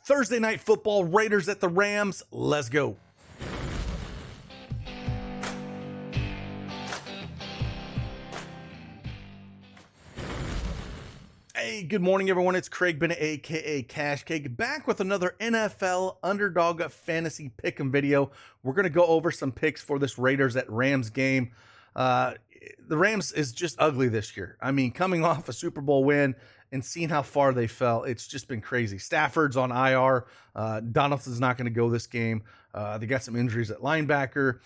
Thursday night football, Raiders at the Rams. Let's go. Hey, good morning, everyone. It's Craig Bennett, aka Cash Cake, back with another NFL Underdog Fantasy Pick'em video. We're going to go over some picks for this Raiders at Rams game. The Rams is just ugly this year. I mean, coming off a Super Bowl win and seeing how far they fell, it's just been crazy. Stafford's on IR. Donaldson's not going to go this game. They got some injuries at linebacker.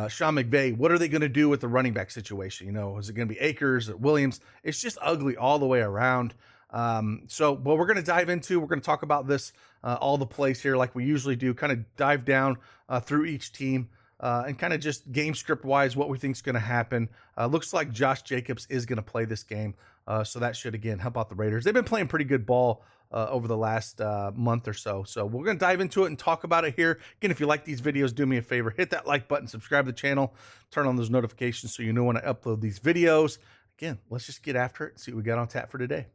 Sean McVay, what are they going to do with the running back situation? You know, is it going to be Akers or Williams? It's just ugly all the way around. But we're going to dive into, we're going to talk about this, all the plays here like we usually do, kind of dive down through each team and kind of just game script wise, what we think is going to happen. Looks like Josh Jacobs is going to play this game. So that should, again, help out the Raiders. They've been playing pretty good ball over the last month or so. So we're going to dive into it and talk about it here. Again, if you like these videos, do me a favor, hit that like button, subscribe to the channel, turn on those notifications so you know when I upload these videos. Again, let's just get after it and see what we got on tap for today.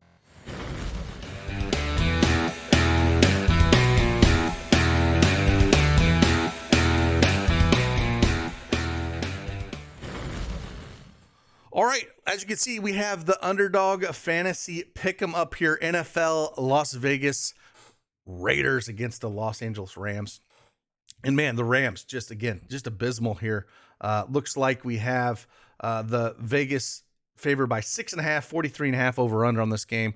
All right, as you can see, we have the Underdog Fantasy Pick'em up here. NFL Las Vegas Raiders against the Los Angeles Rams. And man, the Rams just abysmal here. Looks like we have the Vegas favored by 6.5, 43.5 over under on this game.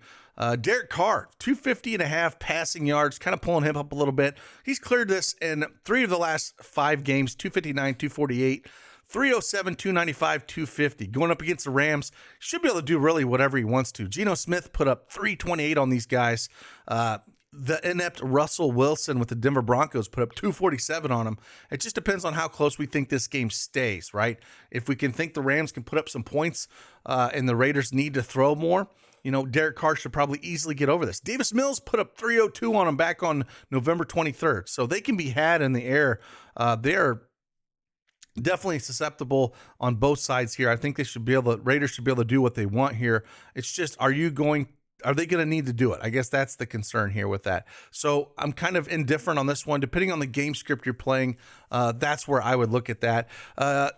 Derek Carr, 250.5 passing yards, kind of pulling him up a little bit. He's cleared this in 3 of the last 5 games, 259, 248. 307, 295, 250. Going up against the Rams, should be able to do really whatever he wants to. Geno Smith put up 328 on these guys. The inept Russell Wilson with the Denver Broncos put up 247 on him. It just depends on how close we think this game stays, right? If we can think the Rams can put up some points and the Raiders need to throw more, you know, Derek Carr should probably easily get over this. Davis Mills put up 302 on him back on November 23rd. So they can be had in the air. They're definitely susceptible on both sides here. I think Raiders should be able to do what they want here. It's just, are they going to need to do it? I guess that's the concern here with that. So I'm kind of indifferent on this one. Depending on the game script you're playing, that's where I would look at that.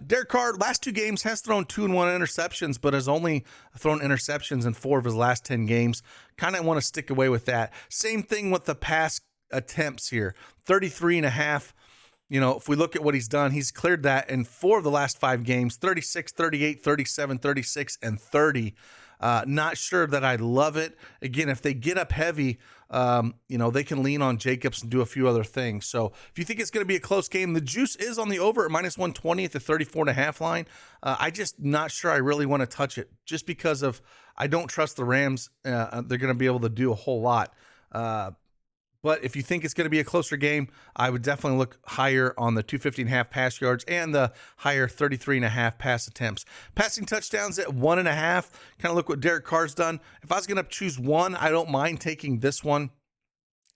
Derek Carr, last 2 games, has thrown 2 and 1 interceptions, but has only thrown interceptions in 4 of his last 10 games. Kind of want to stick away with that. Same thing with the pass attempts here. 33.5. You know, if we look at what he's done, he's cleared that in 4 of the last 5 games, 36, 38, 37, 36, and 30. Not sure that I love it. Again, if they get up heavy, you know, they can lean on Jacobs and do a few other things. So if you think it's going to be a close game, the juice is on the over at minus 120 at the 34.5 line. I just not sure I really want to touch it just because of I don't trust the Rams. They're going to be able to do a whole lot. But if you think it's going to be a closer game, I would definitely look higher on the 250.5 pass yards and the higher 33.5 pass attempts. Passing touchdowns at 1.5. Kind of look what Derek Carr's done. If I was going to choose one, I don't mind taking this one.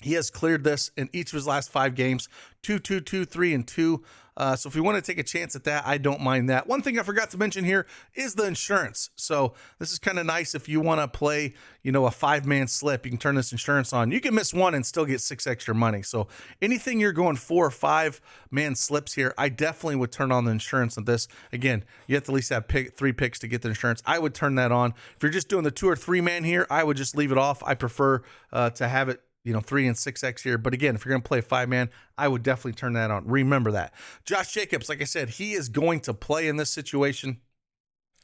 He has cleared this in each of his last 5 games, 2, 2, 2, 3, and 2. So if you want to take a chance at that, I don't mind that. One thing I forgot to mention here is the insurance. So this is kind of nice if you want to play, you know, a 5-man slip. You can turn this insurance on. You can miss one and still get 6 extra money. So anything you're going 4 or 5-man slips here, I definitely would turn on the insurance on this. Again, you have to at least have 3 picks to get the insurance. I would turn that on. If you're just doing the 2 or 3-man here, I would just leave it off. I prefer to have it, you know, 3 and 6X here. But again, if you're going to play a 5-man, I would definitely turn that on. Remember that. Josh Jacobs, like I said, he is going to play in this situation.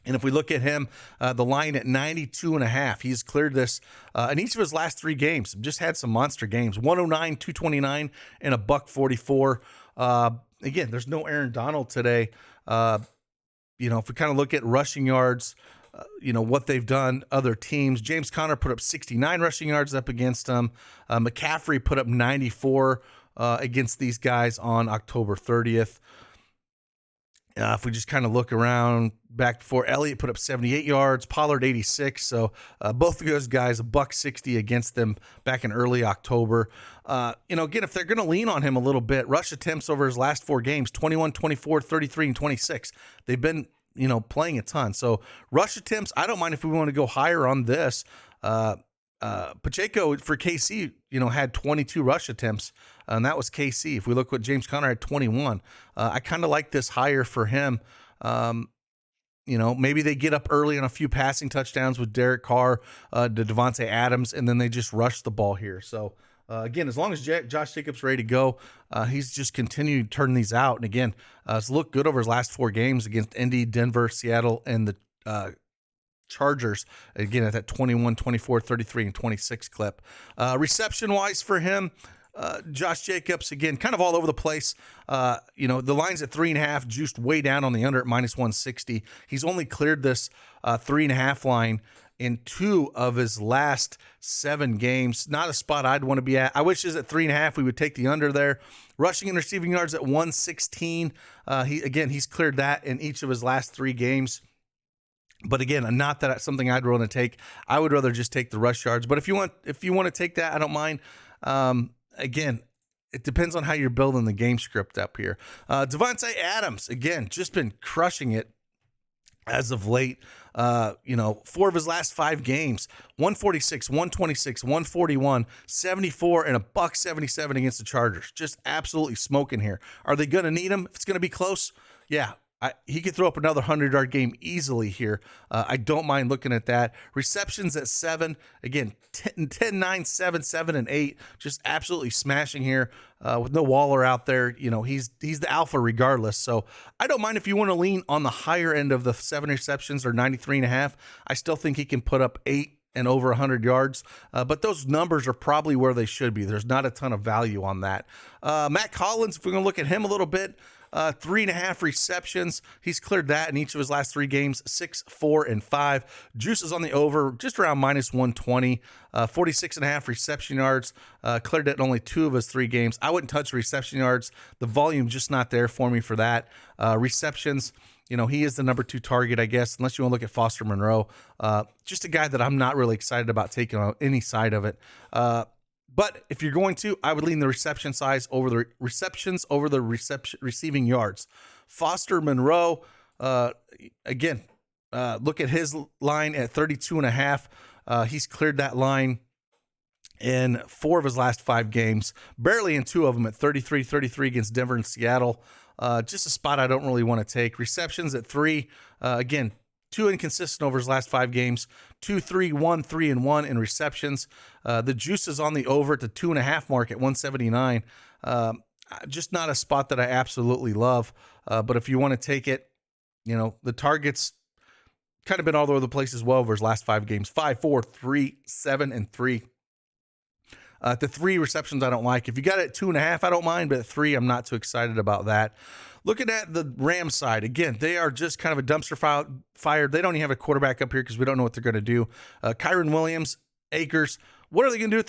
And if we look at him, the line at 92.5, he's cleared this in each of his last 3 games. Just had some monster games, 109, 229, and a $144. Again, there's no Aaron Donald today. You know, if we kind of look at rushing yards, you know, what they've done, other teams. James Conner put up 69 rushing yards up against them. McCaffrey put up 94 against these guys on October 30th. If we just kind of look around back before, Elliott put up 78 yards, Pollard 86. So both of those guys, $160 against them back in early October. You know, again, if they're going to lean on him a little bit, rush attempts over his last 4 games, 21, 24, 33, and 26. They've been, you know, playing a ton. So rush attempts, I don't mind if we want to go higher on this. Pacheco for KC, had 22 rush attempts, and that was KC. If we look what James Conner had 21, I kind of like this higher for him. Maybe they get up early on a few passing touchdowns with Derek Carr, to Devontae Adams, and then they just rush the ball here. So, again, as long as Josh Jacobs ready to go, he's just continued to turn these out. And again, it's looked good over his last 4 games against Indy, Denver, Seattle, and the Chargers, again, at that 21, 24, 33, and 26 clip. Reception-wise for him, Josh Jacobs, again, kind of all over the place. The line's at 3.5, juiced way down on the under at -160. He's only cleared this 3.5 line in 2 of his last 7 games. Not a spot I'd want to be at. I wish it was at 3.5. We would take the under there. Rushing and receiving yards at 116. He's cleared that in each of his last 3 games. But again, not that something I'd want to take. I would rather just take the rush yards. But if you want to take that, I don't mind. Again, it depends on how you're building the game script up here. Devontae Adams, again, just been crushing it as of late. 4 of his last 5 games, 146, 126, 141, 74, and a $177 against the Chargers. Just absolutely smoking here. Are they going to need him if it's going to be close? Yeah. He could throw up another 100-yard game easily here. I don't mind looking at that. Receptions at 7. Again, 10, 9, 7, 7, and 8. Just absolutely smashing here with no Waller out there. He's the alpha regardless. So I don't mind if you want to lean on the higher end of the 7 receptions or 93.5. I still think he can put up 8 and over 100 yards. But those numbers are probably where they should be. There's not a ton of value on that. Matt Collins, if we're going to look at him a little bit, 3.5 receptions. He's cleared that in each of his last 3 games, 6, 4, and 5. Juice is on the over, just around -120. 46.5 reception yards. Cleared it in only 2 of his 3 games. I wouldn't touch reception yards. The volume just not there for me for that. Receptions, he is the number 2 target, I guess, unless you want to look at Foster Monroe. Just a guy that I'm not really excited about taking on any side of it. But if you're going to, I would lean the reception size over the receptions over the receiving yards. Foster Monroe, again, look at his line at 32.5. He's cleared that line in 4 of his last 5 games, barely in 2 of them at 33 against Denver and Seattle. Just a spot I don't really want to take. Receptions at 3. Again, 2 inconsistent over his last 5 games, 2, 3, 1, 3, and 1 in receptions. The juice is on the over at the 2.5 mark at 179. Just not a spot that I absolutely love. But if you want to take it, the targets kind of been all over the place as well over his last 5 games, 5, 4, 3, 7, and 3. The 3 receptions I don't like. If you got it at 2.5, I don't mind, but at 3, I'm not too excited about that. Looking at the Rams side, again, they are just kind of a dumpster fire. They don't even have a quarterback up here because we don't know what they're going to do. Kyron Williams, Akers, what are they going to do at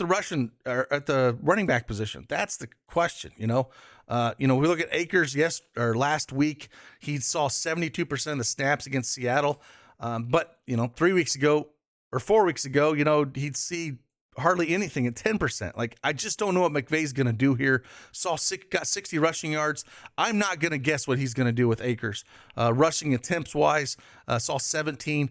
the running back position? That's the question. We look at Akers. Last week he saw 72% of the snaps against Seattle, but 3 weeks ago or 4 weeks ago, he'd see hardly anything at 10%. Like, I just don't know what McVay's going to do here. Got 60 rushing yards. I'm not going to guess what he's going to do with Akers. Rushing attempts wise, saw 14,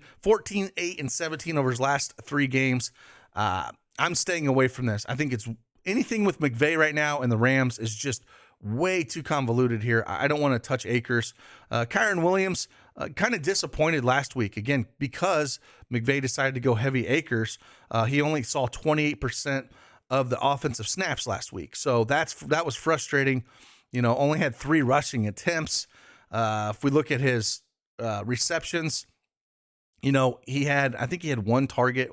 8, and 17 over his last 3 games. I'm staying away from this. I think it's anything with McVay right now and the Rams is just way too convoluted here. I don't want to touch Akers. Kyron Williams, kind of disappointed last week, again, because McVay decided to go heavy Akers. He only saw 28% of the offensive snaps last week. So that was frustrating. Only had 3 rushing attempts. If we look at his receptions, he had 1 target.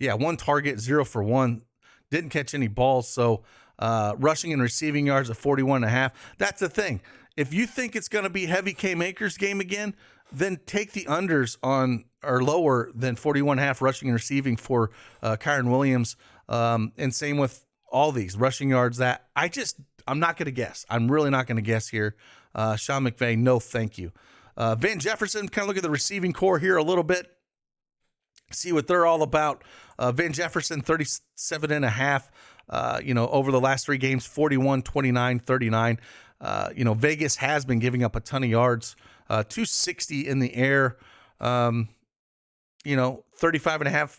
1 target, 0 for 1. Didn't catch any balls. So rushing and receiving yards of 41.5. That's the thing. If you think it's going to be heavy Cam Akers game again, then take the unders on or lower than 41.5 rushing and receiving for Kyron Williams. And same with all these rushing yards. I'm not going to guess. I'm really not going to guess here. Sean McVay, no thank you. Van Jefferson, kind of look at the receiving core here a little bit. See what they're all about. Van Jefferson, 37.5. Over the last 3 games, 41, 29, 39. Vegas has been giving up a ton of yards, 260 in the air, 35.5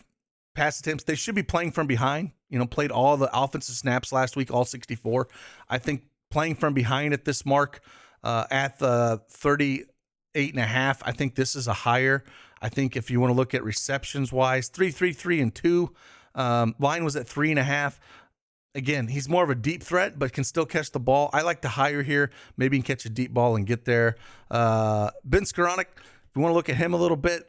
pass attempts. They should be playing from behind. Played all the offensive snaps last week, all 64. I think playing from behind at this mark at the 38.5, I think this is a higher. I think if you want to look at receptions wise, 3 and 2. Line was at 3.5. Again, he's more of a deep threat, but can still catch the ball. I like the higher here. Maybe he can catch a deep ball and get there. Ben Skoranek, if you want to look at him a little bit,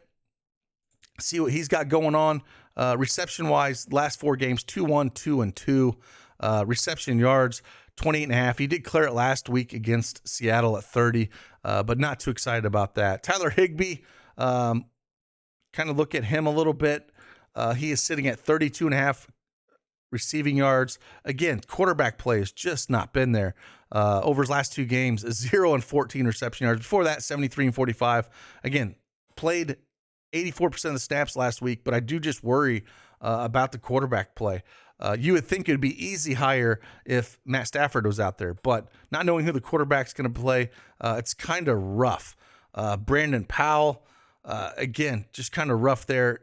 see what he's got going on. Reception-wise, last 4 games, 2-1, 2-2. Reception yards, 28.5. He did clear it last week against Seattle at 30, but not too excited about that. Tyler Higbee, kind of look at him a little bit. He is sitting at 32.5 receiving yards. Again, quarterback play has just not been there. Over his last 2 games, 0 and 14 reception yards. Before that, 73 and 45. Again, played 84% of the snaps last week, but I do just worry about the quarterback play. You would think it would be easy higher if Matt Stafford was out there, but not knowing who the quarterback's going to play, it's kind of rough. Brandon Powell, again, just kind of rough there.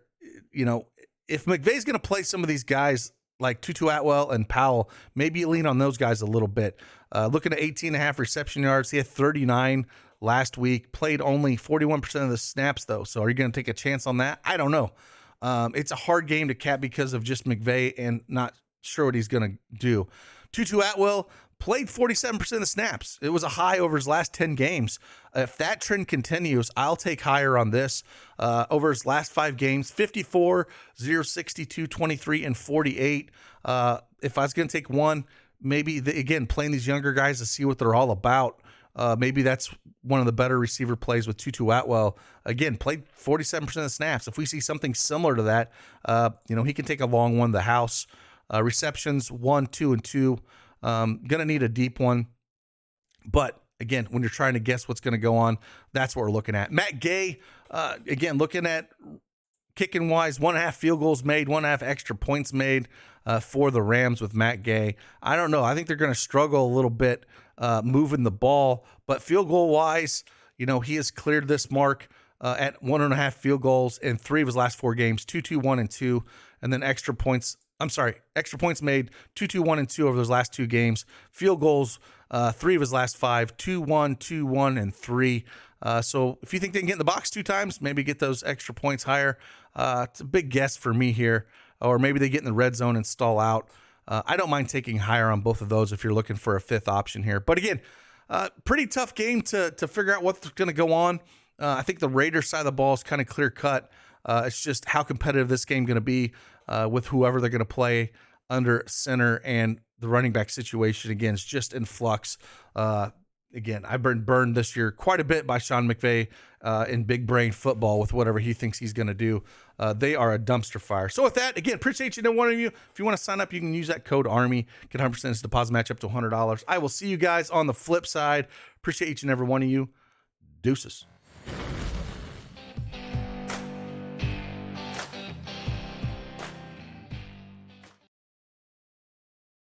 If McVay's going to play some of these guys like Tutu Atwell and Powell, maybe you lean on those guys a little bit. Looking at 18.5 reception yards, he had 39 last week, played only 41% of the snaps though. So are you going to take a chance on that? I don't know. It's a hard game to cap because of just McVay and not sure what he's going to do. Tutu Atwell played 47% of the snaps. It was a high over his last 10 games. If that trend continues, I'll take higher on this. Over his last 5 games, 54, 0, 62, 23, and 48. If I was going to take one, maybe, again, playing these younger guys to see what they're all about. Maybe that's one of the better receiver plays with Tutu Atwell. Again, played 47% of the snaps. If we see something similar to that, he can take a long one to the house. Receptions, 1, 2, and 2. Gonna need a deep one. But again, when you're trying to guess what's going to go on, that's what we're looking at. Matt Gay, again, looking at kicking wise, 1.5 field goals made, 1.5 extra points made for the Rams with Matt Gay. I don't know. I think they're going to struggle a little bit moving the ball, but field goal wise, he has cleared this mark at 1.5 field goals in 3 of his last 4 games, 2-2, 1 and 2, and then extra points made, 2-2, 1 and 2 over those last 2 games. Field goals, 3 of his last 5, 2-1, 2-1, and 3. So if you think they can get in the box 2 times, maybe get those extra points higher. It's a big guess for me here. Or maybe they get in the red zone and stall out. I don't mind taking higher on both of those if you're looking for a 5th option here. But again, pretty tough game to figure out what's going to go on. I think the Raiders side of the ball is kind of clear cut. It's just how competitive this game going to be with whoever they're going to play under center, and the running back situation, again, is just in flux. Again, I've been burned this year quite a bit by Sean McVay in big brain football with whatever he thinks he's going to do. They are a dumpster fire. So with that, again, appreciate each and one of you. If you want to sign up, you can use that code ARMY. Get 100% deposit match up to $100. I will see you guys on the flip side. Appreciate each and every one of you. Deuces.